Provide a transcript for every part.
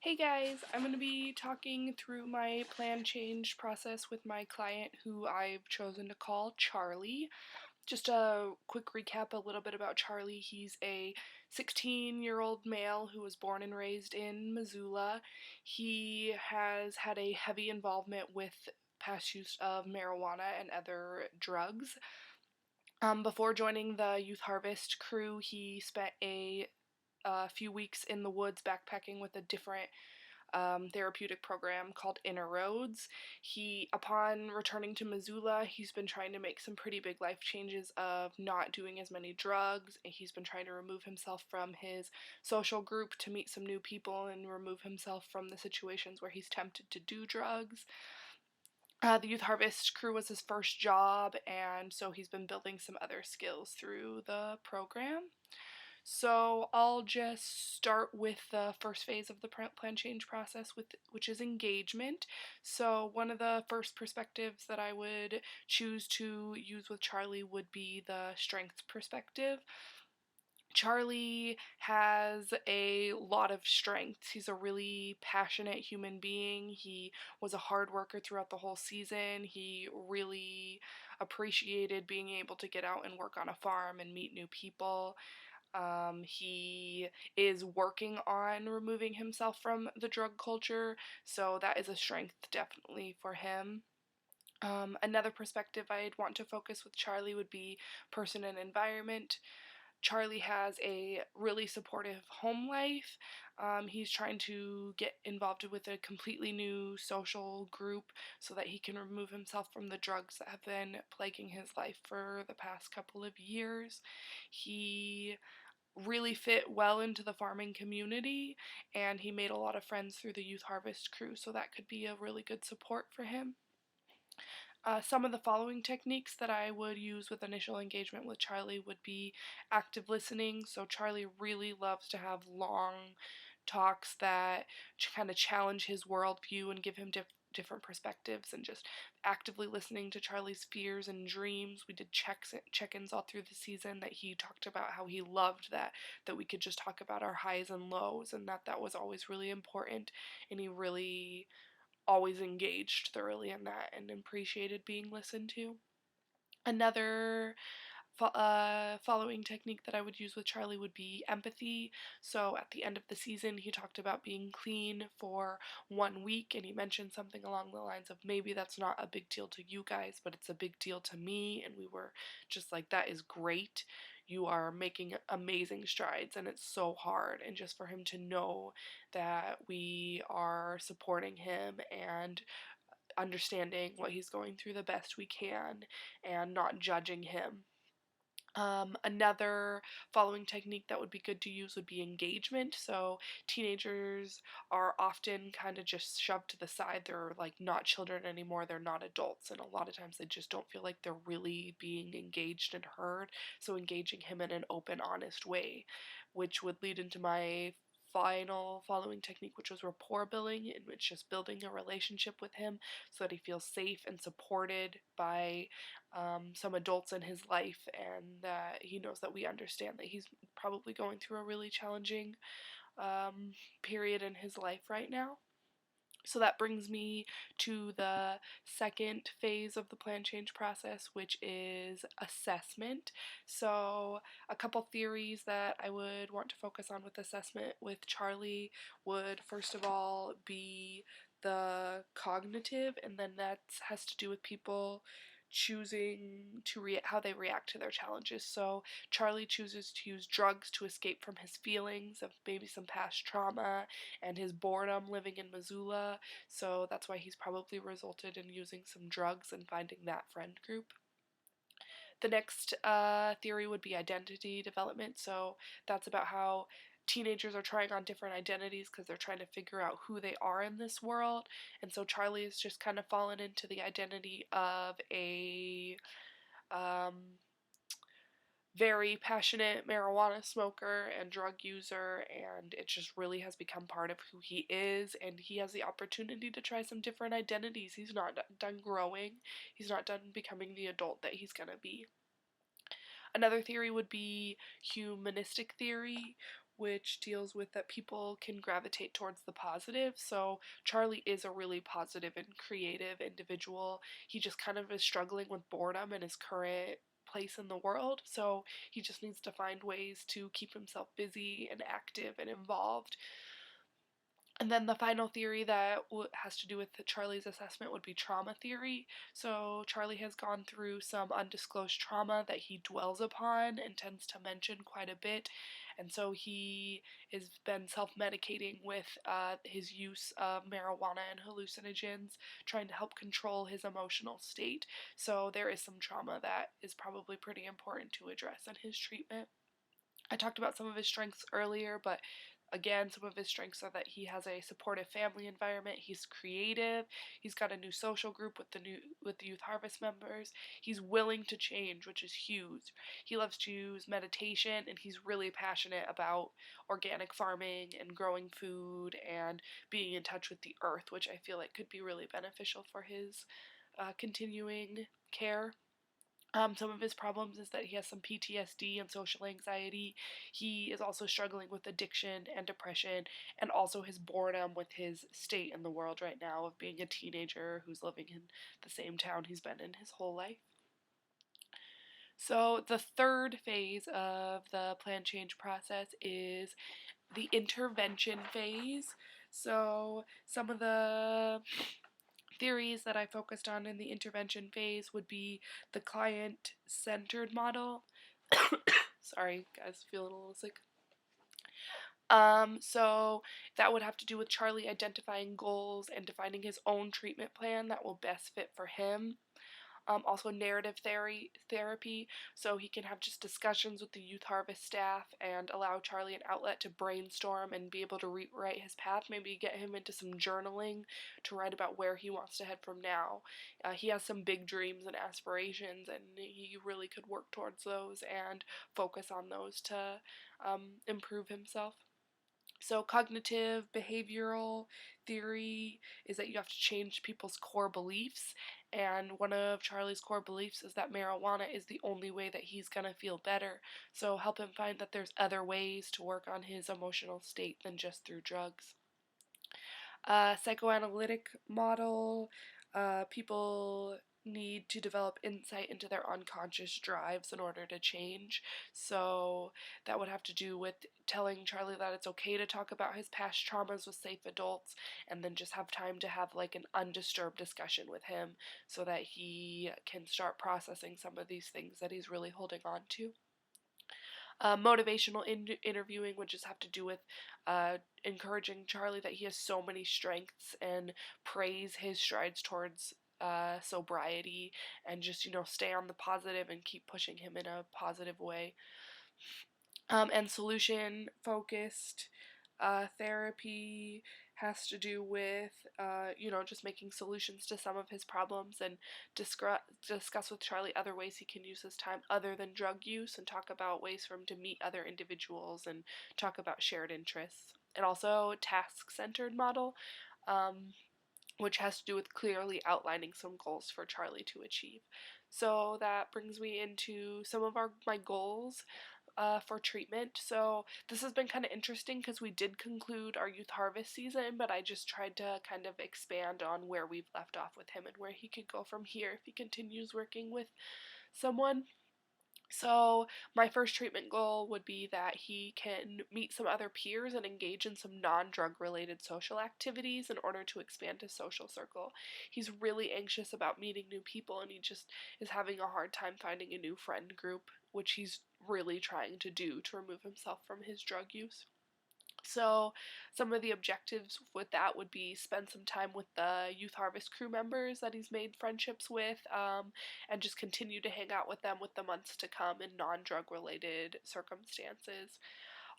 Hey guys, I'm going to be talking through my plan change process with my client who I've chosen to call Charlie. Just a quick recap a little bit about Charlie. He's a 16-year-old male who was born and raised in Missoula. He has had a heavy involvement with past use of marijuana and other drugs. Before joining the Youth Harvest crew, he spent a few weeks in the woods backpacking with a different therapeutic program called Inner Roads. Upon returning to Missoula, he's been trying to make some pretty big life changes of not doing as many drugs. He's been trying to remove himself from his social group to meet some new people and remove himself from the situations where he's tempted to do drugs. The Youth Harvest crew was his first job, and so he's been building some other skills through the program. So I'll just start with the first phase of the plan change process, which is engagement. So one of the first perspectives that I would choose to use with Charlie would be the strengths perspective. Charlie has a lot of strengths. He's a really passionate human being. He was a hard worker throughout the whole season. He really appreciated being able to get out and work on a farm and meet new people. He is working on removing himself from the drug culture, so that is a strength definitely for him. Another perspective I'd want to focus with Charlie would be person and environment. Charlie has a really supportive home life. He's trying to get involved with a completely new social group so that he can remove himself from the drugs that have been plaguing his life for the past couple of years. He really fit well into the farming community, and he made a lot of friends through the Youth Harvest crew, so that could be a really good support for him. Some of the following techniques that I would use with initial engagement with Charlie would be active listening. So Charlie really loves to have long talks that kind of challenge his worldview and give him different perspectives, and just actively listening to Charlie's fears and dreams. We did check-ins all through the season that he talked about how he loved that we could just talk about our highs and lows, and that was always really important, and he really always engaged thoroughly in that and appreciated being listened to. Another following technique that I would use with Charlie would be empathy. So at the end of the season, he talked about being clean for 1 week, and he mentioned something along the lines of, maybe that's not a big deal to you guys, but it's a big deal to me. And we were just like, that is great. You are making amazing strides, and it's so hard. And just for him to know that we are supporting him and understanding what he's going through the best we can and not judging him. Another following technique that would be good to use would be engagement. So teenagers are often kind of just shoved to the side. They're like not children anymore. They're not adults. And a lot of times they just don't feel like they're really being engaged and heard. So engaging him in an open, honest way, which would lead into my final following technique, which was rapport building, in which just building a relationship with him so that he feels safe and supported by some adults in his life, and that he knows that we understand that he's probably going through a really challenging period in his life right now. So that brings me to the second phase of the plan change process, which is assessment. So a couple theories that I would want to focus on with assessment with Charlie would first of all be the cognitive, and then that has to do with people choosing to how they react to their challenges. So Charlie chooses to use drugs to escape from his feelings of maybe some past trauma and his boredom living in Missoula, so that's why he's probably resulted in using some drugs and finding that friend group. The next theory would be identity development, so that's about how teenagers are trying on different identities because they're trying to figure out who they are in this world, and so Charlie has just kind of fallen into the identity of a very passionate marijuana smoker and drug user, and it just really has become part of who he is, and he has the opportunity to try some different identities. He's not done growing. He's not done becoming the adult that he's gonna be. Another theory would be humanistic theory, which deals with that people can gravitate towards the positive. So Charlie is a really positive and creative individual. He just kind of is struggling with boredom in his current place in the world, so he just needs to find ways to keep himself busy and active and involved. And then the final theory that has to do with Charlie's assessment would be trauma theory. So Charlie has gone through some undisclosed trauma that he dwells upon and tends to mention quite a bit. And so he has been self-medicating with his use of marijuana and hallucinogens, trying to help control his emotional state. So there is some trauma that is probably pretty important to address in his treatment. I talked about some of his strengths earlier, but again, some of his strengths are that he has a supportive family environment, he's creative, he's got a new social group with the Youth Harvest members, he's willing to change, which is huge. He loves to use meditation, and he's really passionate about organic farming and growing food and being in touch with the earth, which I feel like could be really beneficial for his continuing care. Some of his problems is that he has some PTSD and social anxiety. He is also struggling with addiction and depression, and also his boredom with his state in the world right now of being a teenager who's living in the same town he's been in his whole life. So, the third phase of the plan change process is the intervention phase. So, some of the theories that I focused on in the intervention phase would be the client centered model. Sorry, guys, feeling a little sick. So that would have to do with Charlie identifying goals and defining his own treatment plan that will best fit for him. Also narrative therapy, so he can have just discussions with the Youth Harvest staff and allow Charlie an outlet to brainstorm and be able to rewrite his path, maybe get him into some journaling to write about where he wants to head from now. He has some big dreams and aspirations, and he really could work towards those and focus on those to improve himself. So, cognitive behavioral theory is that you have to change people's core beliefs, and one of Charlie's core beliefs is that marijuana is the only way that he's going to feel better. So, help him find that there's other ways to work on his emotional state than just through drugs. Psychoanalytic model, people need to develop insight into their unconscious drives in order to change. So that would have to do with telling Charlie that it's okay to talk about his past traumas with safe adults, and then just have time to have like an undisturbed discussion with him so that he can start processing some of these things that he's really holding on to. Motivational interviewing would just have to do with encouraging Charlie that he has so many strengths and praise his strides towards sobriety, and just, stay on the positive and keep pushing him in a positive way. And solution focused therapy has to do with, just making solutions to some of his problems, and discuss with Charlie other ways he can use his time other than drug use, and talk about ways for him to meet other individuals and talk about shared interests. And also task-centered model, which has to do with clearly outlining some goals for Charlie to achieve. So that brings me into some of my goals for treatment. So this has been kind of interesting because we did conclude our Youth Harvest season, but I just tried to kind of expand on where we've left off with him and where he could go from here if he continues working with someone. So my first treatment goal would be that he can meet some other peers and engage in some non-drug related social activities in order to expand his social circle. He's really anxious about meeting new people, and he just is having a hard time finding a new friend group, which he's really trying to do to remove himself from his drug use. So some of the objectives with that would be spend some time with the Youth Harvest crew members that he's made friendships with, and just continue to hang out with them with the months to come in non-drug related circumstances.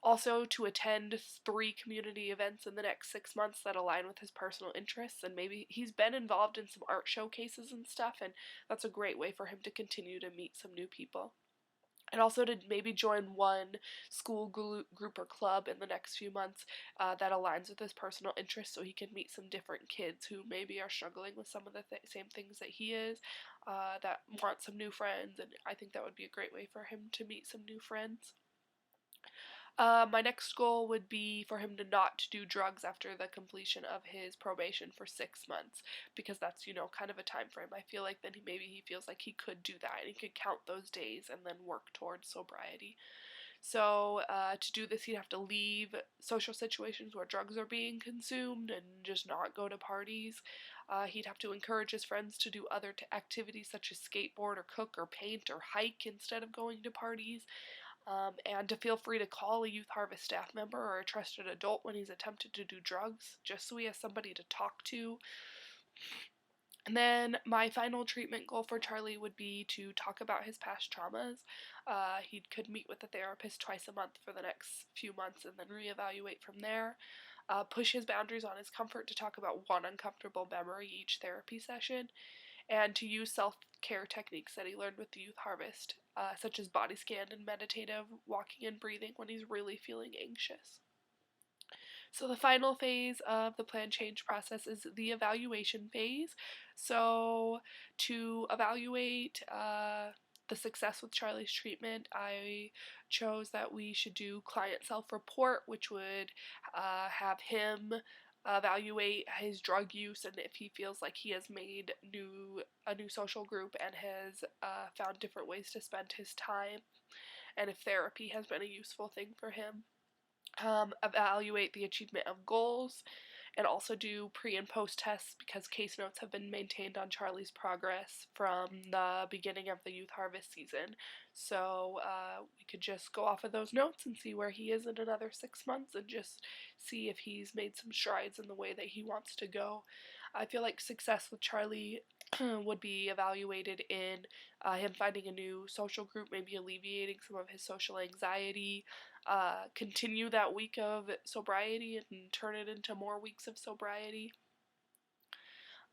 Also, to attend 3 community events in the next 6 months that align with his personal interests, and maybe he's been involved in some art showcases and stuff, and that's a great way for him to continue to meet some new people. And also to maybe join one school group or club in the next few months that aligns with his personal interests, so he can meet some different kids who maybe are struggling with some of the same things that he is, that want some new friends, and I think that would be a great way for him to meet some new friends. My next goal would be for him to not do drugs after the completion of his probation for 6 months, because that's, kind of a time frame. I feel like then maybe he feels like he could do that and he could count those days and then work towards sobriety. So to do this, he'd have to leave social situations where drugs are being consumed and just not go to parties. He'd have to encourage his friends to do other activities such as skateboard or cook or paint or hike instead of going to parties. And to feel free to call a Youth Harvest staff member or a trusted adult when he's attempted to do drugs, just so he has somebody to talk to. And then my final treatment goal for Charlie would be to talk about his past traumas. He could meet with a therapist twice a month for the next few months and then reevaluate from there. Push his boundaries on his comfort to talk about one uncomfortable memory each therapy session, and to use self-care techniques that he learned with the Youth Harvest, such as body scan and meditative walking and breathing when he's really feeling anxious. So the final phase of the plan change process is the evaluation phase. So to evaluate the success with Charlie's treatment, I chose that we should do client self-report, which would have him evaluate his drug use and if he feels like he has made a new social group and has found different ways to spend his time, and if therapy has been a useful thing for him. Evaluate the achievement of goals, and also do pre and post tests because case notes have been maintained on Charlie's progress from the beginning of the Youth Harvest season. So we could just go off of those notes and see where he is in another 6 months and just see if he's made some strides in the way that he wants to go. I feel like success with Charlie would be evaluated in him finding a new social group, maybe alleviating some of his social anxiety, continue that week of sobriety and turn it into more weeks of sobriety.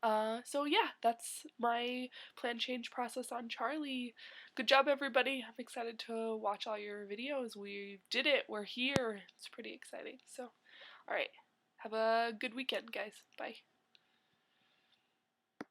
So yeah, that's my plan change process on Charlie. Good job, everybody. I'm excited to watch all your videos. We did it. We're here. It's pretty exciting. So, alright. Have a good weekend, guys. Bye.